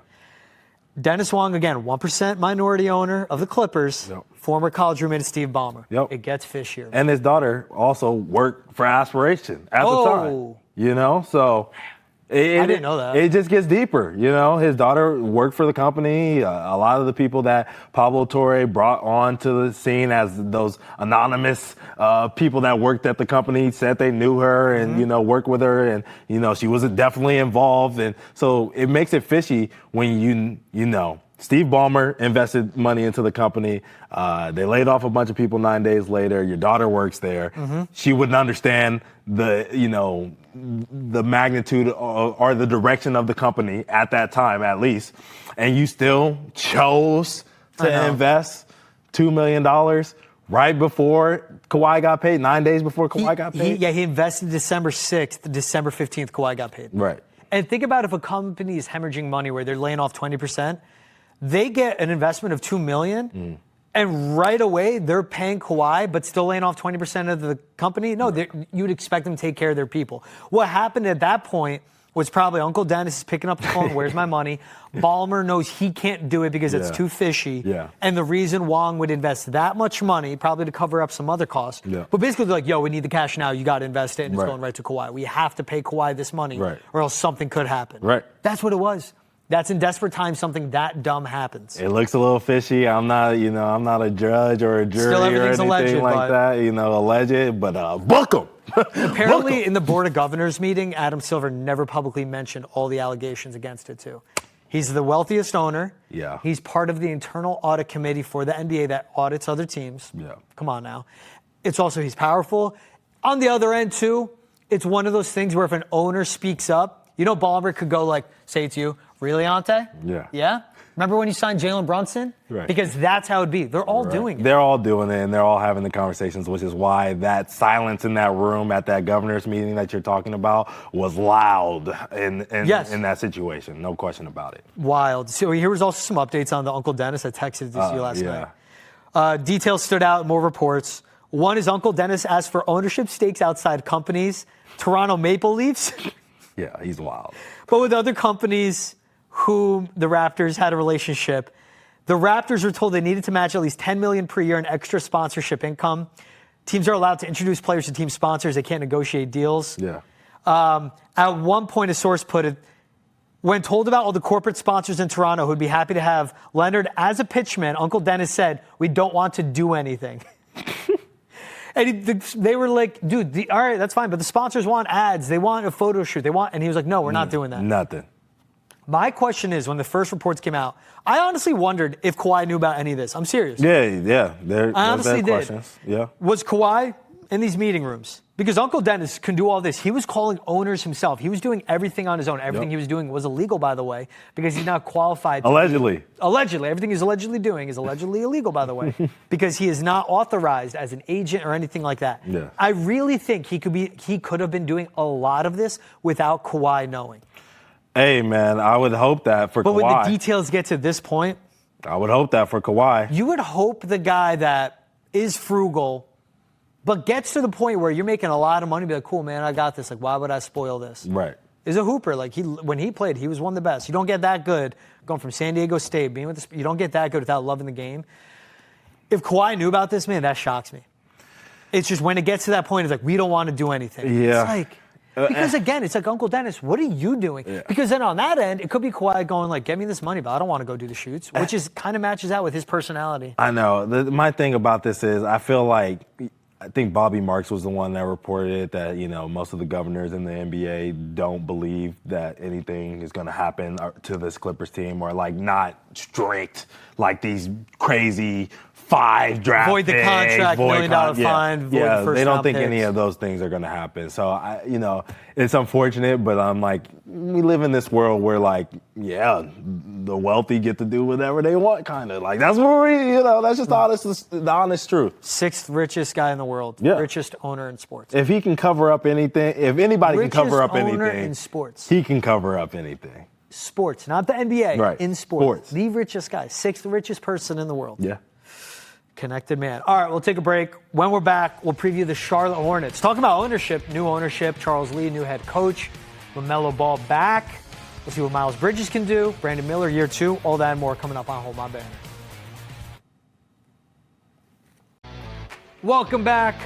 Dennis Wong, again, 1% minority owner of the Clippers, Yep. former college roommate of Steve Ballmer. Yep. It gets fishier. And his daughter also worked for Aspiration at the time. You know, so I didn't know that. It just gets deeper. You know, his daughter worked for the company. A lot of the people that Pablo Torre brought onto the scene as those anonymous people that worked at the company said they knew her and, you know, worked with her. And, you know, she was definitely involved. And so it makes it fishy when you know, Steve Ballmer invested money into the company. They laid off a bunch of people 9 days later. Your daughter works there. She wouldn't understand the magnitude or the direction of the company at that time, at least. And you still chose to invest $2 million right before Kawhi got paid, 9 days before Kawhi got paid? He invested December 6th, December 15th, Kawhi got paid. Right. And think about if a company is hemorrhaging money where they're laying off 20%, they get an investment of $2 million, and right away they're paying Kawhi but still laying off 20% of the company. No, you'd expect them to take care of their people. What happened at that point was probably Uncle Dennis is picking up the phone, where's my money? Ballmer knows he can't do it because it's too fishy. Yeah. And the reason Wong would invest that much money, probably to cover up some other costs. Yeah. But basically they're like, yo, we need the cash now. You got to invest it, and it's going right to Kawhi. We have to pay Kawhi this money, or else something could happen. Right. That's what it was. That's in desperate times something that dumb happens. It looks a little fishy. I'm not a judge or a jury or anything alleged, like that. Alleged, but book 'em. Apparently, in the Board of Governors meeting, Adam Silver never publicly mentioned all the allegations against it, too. He's the wealthiest owner. Yeah. He's part of the internal audit committee for the NBA that audits other teams. Yeah. Come on now. It's also, he's powerful. On the other end, too, it's one of those things where if an owner speaks up, Ballmer could go say it to you, really, Ountae? Yeah. Yeah? Remember when you signed Jaylen Brunson? Right. Because that's how it'd be. They're all doing it. They're all doing it, and they're all having the conversations, which is why that silence in that room at that governor's meeting that you're talking about was loud in that situation. No question about it. Wild. So here was also some updates on the Uncle Dennis. I texted this to you last night. Details stood out, more reports. One is Uncle Dennis asked for ownership stakes outside companies, Toronto Maple Leafs. Yeah, he's wild. But with other companies whom the Raptors had a relationship, the Raptors were told they needed to match at least $10 million per year in extra sponsorship income. Teams are allowed to introduce players to team sponsors. They can't negotiate deals. Yeah. At one point, a source put it, when told about all the corporate sponsors in Toronto who'd be happy to have Leonard as a pitchman, Uncle Dennis said, we don't want to do anything. And they were like, dude, all right, that's fine, but the sponsors want ads. They want a photo shoot. And he was like, no, we're not doing that. Nothing. My question is, when the first reports came out, I honestly wondered if Kawhi knew about any of this. I'm serious. Yeah. I honestly did. Questions. Yeah. Was Kawhi in these meeting rooms? Because Uncle Dennis can do all this. He was calling owners himself. He was doing everything on his own. Everything he was doing was illegal, by the way, because he's not qualified. Allegedly. Allegedly. Everything he's allegedly doing is allegedly illegal, by the way, because he is not authorized as an agent or anything like that. Yeah. I really think he could have been doing a lot of this without Kawhi knowing. Hey, man, I would hope that for Kawhi. But when the details get to this point, I would hope that for Kawhi. you would hope the guy that is frugal but gets to the point where you're making a lot of money, be like, cool, man, I got this. Like, why would I spoil this? Right. Is a hooper. Like, when he played, he was one of the best. You don't get that good going from San Diego State, being with you don't get that good without loving the game. If Kawhi knew about this, man, that shocks me. It's just when it gets to that point, it's like, we don't want to do anything. Yeah. It's like, because again, it's like, Uncle Dennis, what are you doing? Yeah. Because then on that end, it could be Kawhi going like, get me this money, but I don't want to go do the shoots, which is kind of matches out with his personality. I know. My thing about this is I feel like, I think Bobby Marks was the one that reported it, that, most of the governors in the NBA don't believe that anything is going to happen to this Clippers team, or not strict, like these crazy 5 draft Void the picks, contract, $1 million fine, void the first they don't round think picks. any of those things are going to happen. So, it's unfortunate, but I'm like, we live in this world where, the wealthy get to do whatever they want, kind of. That's what that's just the honest truth. 6th richest guy in the world. Yeah. Richest owner in sports. If he can cover up anything, if anybody can cover up Richest owner anything, in sports. he can cover up anything. Sports, not the NBA. Right. In sports. The richest guy. 6th richest person in the world. Yeah. Connected man. All right, we'll take a break. When we're back, we'll preview the Charlotte Hornets. Talking about ownership, new ownership, Charles Lee, new head coach, LaMelo Ball back. We'll see what Miles Bridges can do, Brandon Miller, year 2, all that and more coming up on Hold My Banner. Welcome back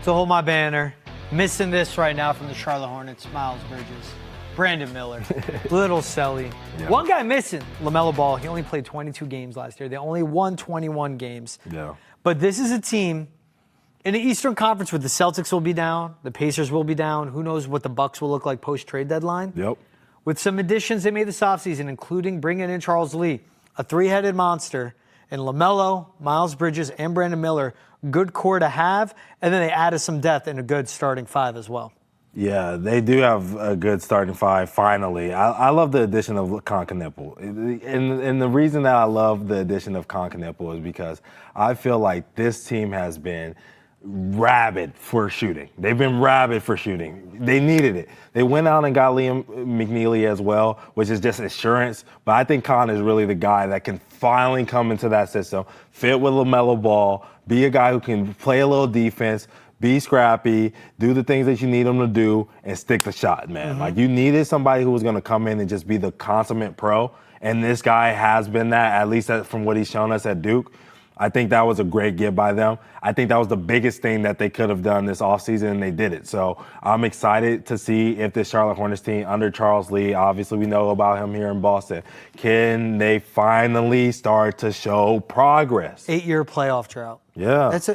to Hold My Banner. Missing this right now from the Charlotte Hornets, Miles Bridges, Brandon Miller, Little Selly. Yeah. One guy missing, LaMelo Ball. He only played 22 games last year. They only won 21 games. Yeah. But this is a team in the Eastern Conference where the Celtics will be down, the Pacers will be down. Who knows what the Bucks will look like post-trade deadline? Yep. With some additions they made this offseason, including bringing in Charles Lee, a 3-headed monster, and LaMelo, Miles Bridges, and Brandon Miller, good core to have. And then they added some depth and a good starting 5 as well. Yeah, they do have a good starting five, finally. I love the addition of Concanipple. And the reason that I love the addition of Concanipple is because I feel like this team has been rabid for shooting. They've been rabid for shooting. They needed it. They went out and got Liam McNeely as well, which is just assurance. But I think Con is really the guy that can finally come into that system, fit with LaMelo Ball, be a guy who can play a little defense, be scrappy, do the things that you need him to do, and stick the shot, man. Like, you needed somebody who was going to come in and just be the consummate pro, and this guy has been that, at least from what he's shown us at Duke. I think that was a great get by them. I think that was the biggest thing that they could have done this offseason, and they did it. So I'm excited to see if this Charlotte Hornets team under Charles Lee, obviously we know about him here in Boston, can they finally start to show progress? 8-year playoff drought. Yeah. That's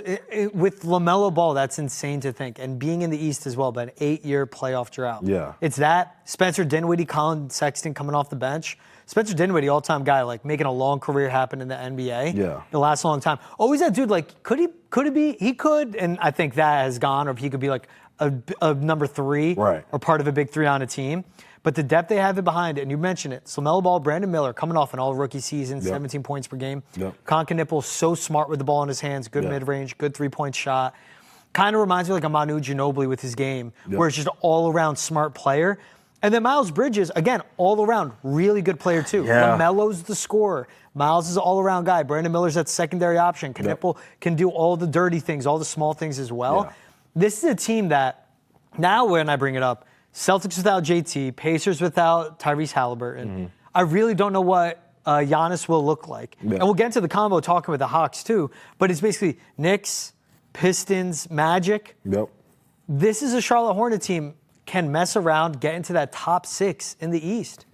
with LaMelo Ball, that's insane to think. And being in the East as well, but an 8-year playoff drought. Yeah. It's that. Spencer Dinwiddie, Colin Sexton coming off the bench. Spencer Dinwiddie, all-time guy, like making a long career happen in the NBA. Yeah. It lasts a long time. Always that dude, like, could it be? He could, and I think that has gone, or he could be like a number 3 right, or part of a big 3 on a team. But the depth they have it behind it, and you mentioned it, LaMelo Ball, Brandon Miller coming off an all-rookie season, 17 points per game. Concanipple, so smart with the ball in his hands, good mid-range, good three-point shot. Kind of reminds me like a Manu Ginobili with his game, where it's just an all-around smart player. And then Miles Bridges, again, all-around, really good player too. LaMelo's the scorer. Miles is an all-around guy. Brandon Miller's that secondary option. Knipple can do all the dirty things, all the small things as well. This is a team that, now when I bring it up, Celtics without JT, Pacers without Tyrese Halliburton. I really don't know what Giannis will look like. And we'll get into the combo talking with the Hawks too, but it's basically Knicks, Pistons, Magic. This is a Charlotte Hornet team can mess around, get into that top 6 in the East.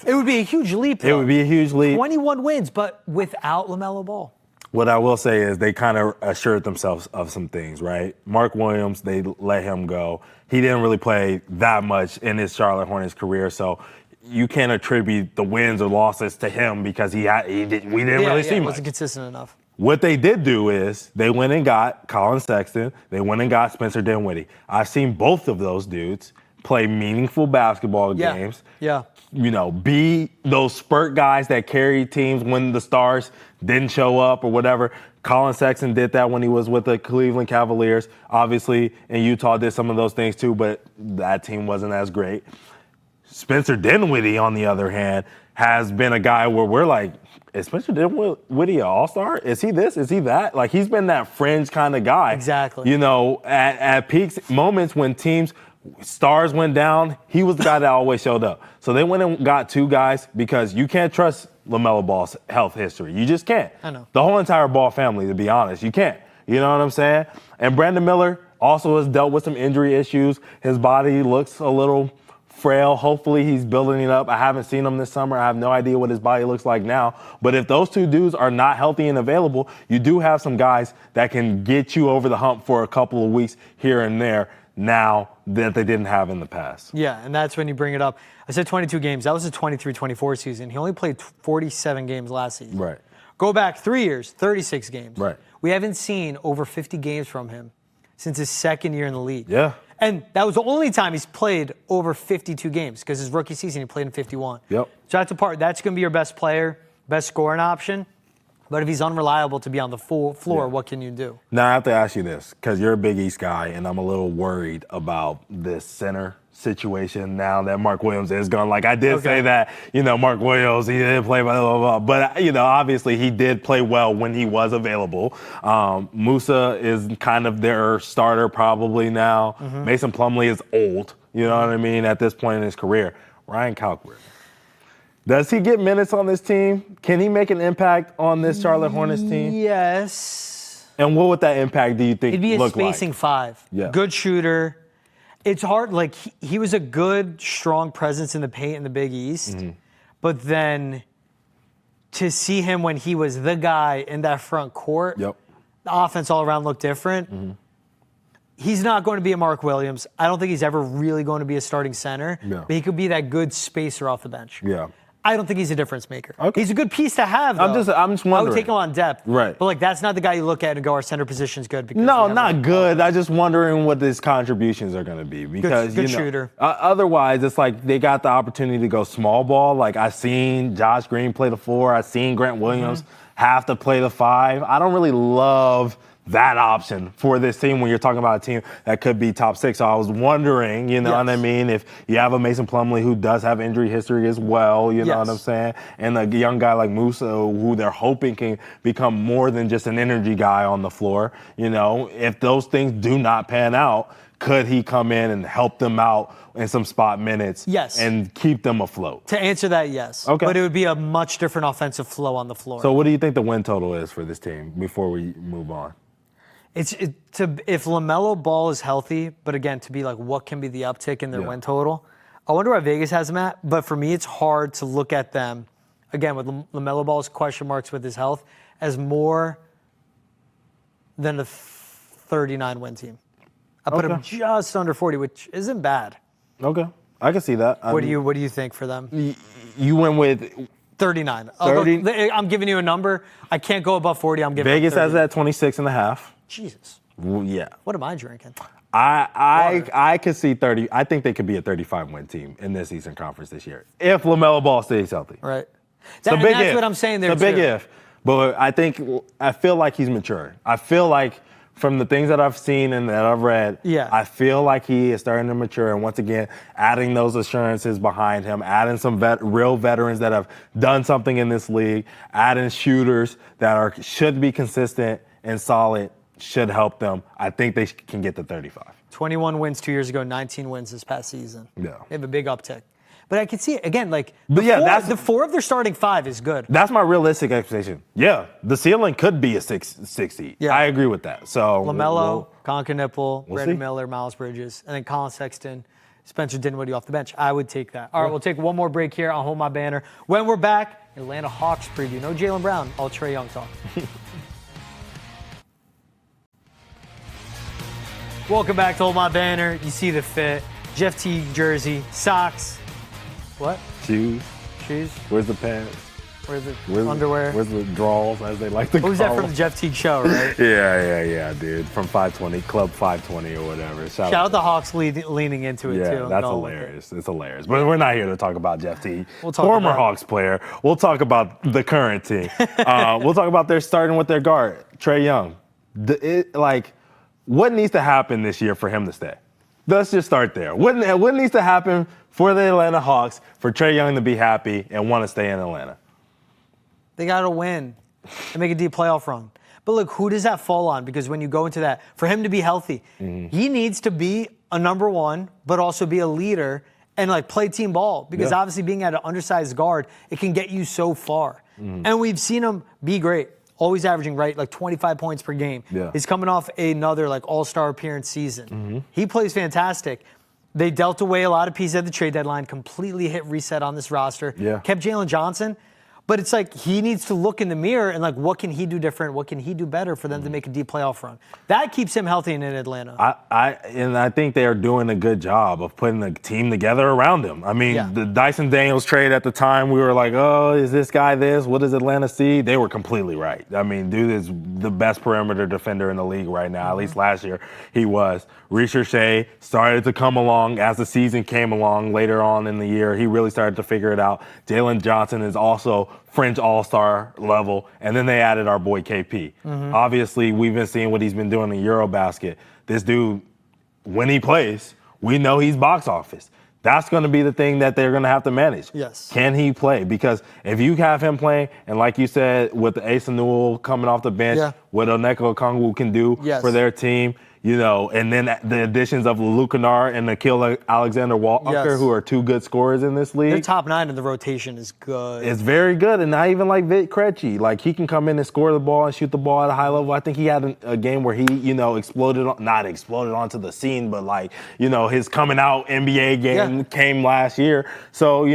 It would be a huge leap, though. It would be a huge leap. 21 wins, but without LaMelo Ball. What I will say is they kind of assured themselves of some things, right? Mark Williams, they let him go. He didn't really play that much in his Charlotte Hornets career, so you can't attribute the wins or losses to him because we didn't really see much. He wasn't consistent enough. What they did do is they went and got Colin Sexton. They went and got Spencer Dinwiddie. I've seen both of those dudes play meaningful basketball games. You know, be those spurt guys that carry teams when the stars didn't show up or whatever. Colin Sexton did that when he was with the Cleveland Cavaliers. Obviously, in Utah did some of those things too, but that team wasn't as great. Spencer Dinwiddie, on the other hand, has been a guy where we're like, is Spencer Dinwiddie an all-star? Is he this? Is he that? Like, he's been that fringe kind of guy. Exactly. You know, at peaks, moments when stars went down, he was the guy that always showed up. So they went and got 2 guys because you can't trust LaMelo Ball's health history. You just can't. I know. The whole entire Ball family, to be honest. You can't. You know what I'm saying? And Brandon Miller also has dealt with some injury issues. His body looks a little frail. Hopefully he's building it up. I haven't seen him this summer. I have no idea what his body looks like now. But if those 2 dudes are not healthy and available, you do have some guys that can get you over the hump for a couple of weeks here and there now that they didn't have in the past. Yeah, and that's when you bring it up. I said 22 games. That was a 23-24 season. He only played 47 games last season. Right. Go back 3 years, 36 games. Right. We haven't seen over 50 games from him since his second year in the league. Yeah. And that was the only time he's played over 52 games because his rookie season he played in 51. Yep. So that's that's going to be your best player, best scoring option. But if he's unreliable to be on the full floor, what can you do? Now, I have to ask you this, because you're a Big East guy, and I'm a little worried about this center situation now that Mark Williams is gone. Like, I did say that, you know, Mark Williams, he didn't play, blah, blah, blah. But, you know, obviously he did play well when he was available. Musa is kind of their starter probably now. Mason Plumlee is old, you know what I mean, at this point in his career. Ryan Kalkbrenner. Does he get minutes on this team? Can he make an impact on this Charlotte Hornets team? Yes. And what would that impact do you think It'd be a look spacing like? 5. Yeah. Good shooter. It's hard. Like, he was a good, strong presence in the paint in the Big East. But then to see him when he was the guy in that front court, the offense all around looked different. He's not going to be a Mark Williams. I don't think he's ever really going to be a starting center. But he could be that good spacer off the bench. I don't think he's a difference maker. Okay. He's a good piece to have, though. I'm just wondering. I would take him on depth. Right. But, like, that's not the guy you look at and go, our center position's good. Because No, we have not a- good. I'm just wondering what his contributions are going to be because good you know, shooter. Otherwise, it's like they got the opportunity to go small ball. Like I seen Josh Green play the 4. I seen Grant Williams have to play the 5. I don't really love that option for this team when you're talking about a team that could be top 6. So I was wondering, you know what I mean, if you have a Mason Plumlee who does have injury history as well, you know what I'm saying, and a young guy like Musa who they're hoping can become more than just an energy guy on the floor, you know, if those things do not pan out, could he come in and help them out in some spot minutes and keep them afloat? To answer that, yes. Okay. But it would be a much different offensive flow on the floor. So what do you think the win total is for this team before we move on? If LaMelo Ball is healthy, but again, to be like, what can be the uptick in their win total? I wonder where Vegas has them at, but for me, it's hard to look at them, again, with LaMelo Ball's question marks with his health, as more than a 39-win team. I put him just under 40, which isn't bad. Okay, I can see that. What do you think for them? You went with 39. 30? I'm giving you a number. I can't go above 40. I'm giving Vegas has that 26.5. Jesus. Yeah. What am I drinking? I could see 30. I think they could be a 35-win team in this Eastern Conference this year if LaMelo Ball stays healthy. Right. That's what I'm saying there, It's a big if. But I feel like he's matured. I feel like from the things that I've seen and that I've read, I feel like he is starting to mature. And once again, adding those assurances behind him, adding some real veterans that have done something in this league, adding shooters that should be consistent and solid, should help them. I think they can get to 35. 21 wins 2 years ago, 19 wins this past season. Yeah. They have a big uptick. But I can see it, again, like, the 4 of their starting 5 is good. That's my realistic expectation. Yeah, the ceiling could be a 6 seed. Yeah. I agree with that. So LaMelo, Conker Nipple, Brandon see. Miller, Miles Bridges, and then Colin Sexton, Spencer Dinwiddie off the bench. I would take that. All right, we'll take one more break here. I'll hold my banner. When we're back, Atlanta Hawks preview. No Jaylen Brown, all Trae Young talk. Welcome back to Hold My Banner. You see the fit. Jeff Teague jersey, socks. What? Shoes. Where's the pants? Where's the underwear? Where's the draws, as they like to call Who's that them? from the Jeff Teague show, right? Yeah, dude. From 520, Club 520 or whatever. Shout out the Hawks leaning into it, too. Yeah, that's hilarious. It's hilarious. But we're not here to talk about Jeff Teague. We'll talk Former about Hawks player. We'll talk about the current team. We'll talk about their starting with their guard, Trae Young. What needs to happen this year for him to stay? Let's just start there. What needs to happen for the Atlanta Hawks for Trae Young to be happy and want to stay in Atlanta? They got to win and make a deep playoff run. But look, who does that fall on? Because when you go into that, for him to be healthy, he needs to be a number one, but also be a leader and play team ball. Because obviously being at an undersized guard, it can get you so far. And we've seen him be great. Always averaging, 25 points per game. Yeah. He's coming off another, all-star appearance season. He plays fantastic. They dealt away a lot of pieces at the trade deadline, completely hit reset on this roster. Kept Jalen Johnson. But it's he needs to look in the mirror and what can he do different? What can he do better for them to make a deep playoff run? That keeps him healthy in Atlanta. I think they are doing a good job of putting the team together around him. I mean, the Dyson Daniels trade at the time, we were like, oh, is this guy this? What does Atlanta see? They were completely right. I mean, dude is the best perimeter defender in the league right now. At least last year he was. Reece Shea started to come along as the season came along later on in the year. He really started to figure it out. Jalen Johnson is also French all-star level. And then they added our boy KP. Obviously, we've been seeing what he's been doing in Eurobasket. This dude, when he plays, we know he's box office. That's going to be the thing that they're going to have to manage. Yes. Can he play? Because if you have him playing, and like you said, with the Asa Newell coming off the bench, what Onyeka Okongwu can do for their team, and then the additions of Luke Kennard and Nickeil Alexander-Walker, who are 2 good scorers in this league. Their top 9 in the rotation is good. It's very good, and not even like Vic Krejci. He can come in and score the ball and shoot the ball at a high level. I think he had a game where he, not exploded onto the scene, but his coming out NBA game came last year. So,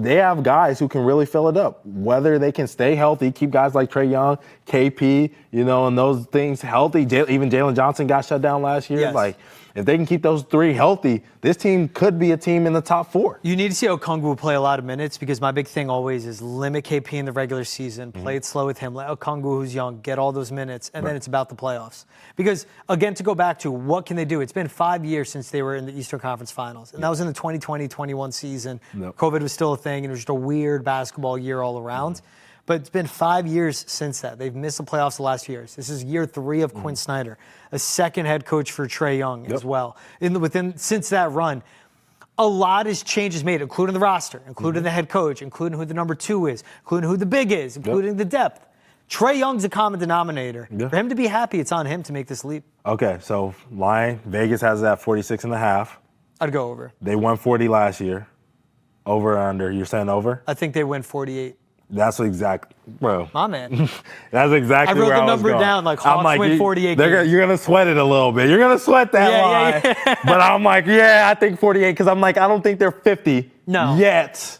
they have guys who can really fill it up. Whether they can stay healthy, keep guys like Trae Young, KP, and those things healthy. Even Jalen Johnson got shut down last year. Yes. Like, if they can keep those three healthy, this team could be a team in the top 4. You need to see Okongwu play a lot of minutes because my big thing always is limit KP in the regular season, play it slow with him, let Okongwu, who's young, get all those minutes, and then it's about the playoffs. Because, again, to go back to what can they do, it's been 5 years since they were in the Eastern Conference Finals, and that was in the 2020-21 season. Yep. COVID was still a thing, and it was just a weird basketball year all around. But it's been 5 years since that. They've missed the playoffs the last few years. This is year 3 of Quinn Snyder, a second head coach for Trae Young as well. Since that run, a lot has changes made, including the roster, including the head coach, including who the number 2 is, including who the big is, including the depth. Trae Young's a common denominator. For him to be happy, it's on him to make this leap. Okay, so line, Vegas has it at 46.5. I'd go over. They won 40 last year. Over or under? You're saying over? I think they win 48. That's exact, bro. My man. That's exactly I wrote where the I was number going. down, like Hawks win 48 games. You're going to sweat it a little bit. You're going to sweat that line. Yeah. But I'm like, I think 48 because I'm like, I don't think they're 50 yet.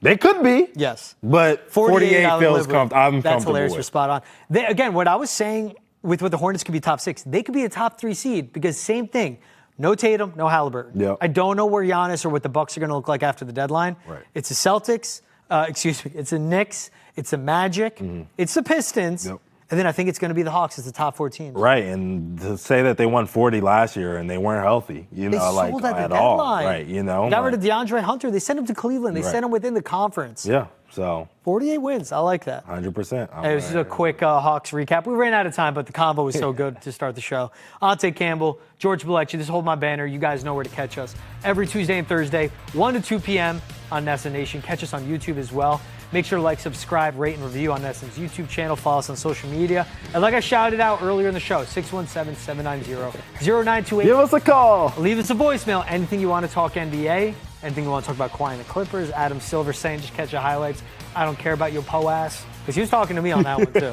They could be. Yes. But 48 feels comfortable. I'm comfortable That's hilarious. with. You're spot on. Again, what I was saying with what the Hornets could be top 6, they could be a top 3 seed because same thing. No Tatum, no Halliburton. Yep. I don't know where Giannis or what the Bucks are going to look like after the deadline. Right. It's the Celtics. It's the Knicks. It's the Magic. It's the Pistons. Yep. And then I think it's going to be the Hawks as the top 4 teams. Right, and to say that they won 40 last year and they weren't healthy, They sold at the all, deadline. right? Got rid of DeAndre Hunter. They sent him to Cleveland. They sent him within the conference. Yeah, so 48 wins. I like that. 100%. Hey, this is a quick Hawks recap. We ran out of time, but the combo was so good to start the show. Ountae Campbell, George Balekji, this Hold My Banner. You guys know where to catch us. Every Tuesday and Thursday, 1 to 2 p.m. on Nessa Nation. Catch us on YouTube as well. Make sure to like, subscribe, rate, and review on Nessa's YouTube channel. Follow us on social media. And like I shouted out earlier in the show, 617-790-0928. Give us a call. Leave us a voicemail. Anything you want to talk NBA, anything you want to talk about Kawhi and the Clippers, Adam Silver saying just catch the highlights. I don't care about your po-ass. Because he was talking to me on that one, too.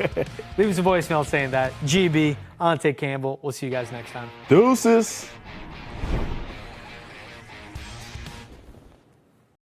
Leave us a voicemail saying that. GB, Ountae Campbell. We'll see you guys next time. Deuces.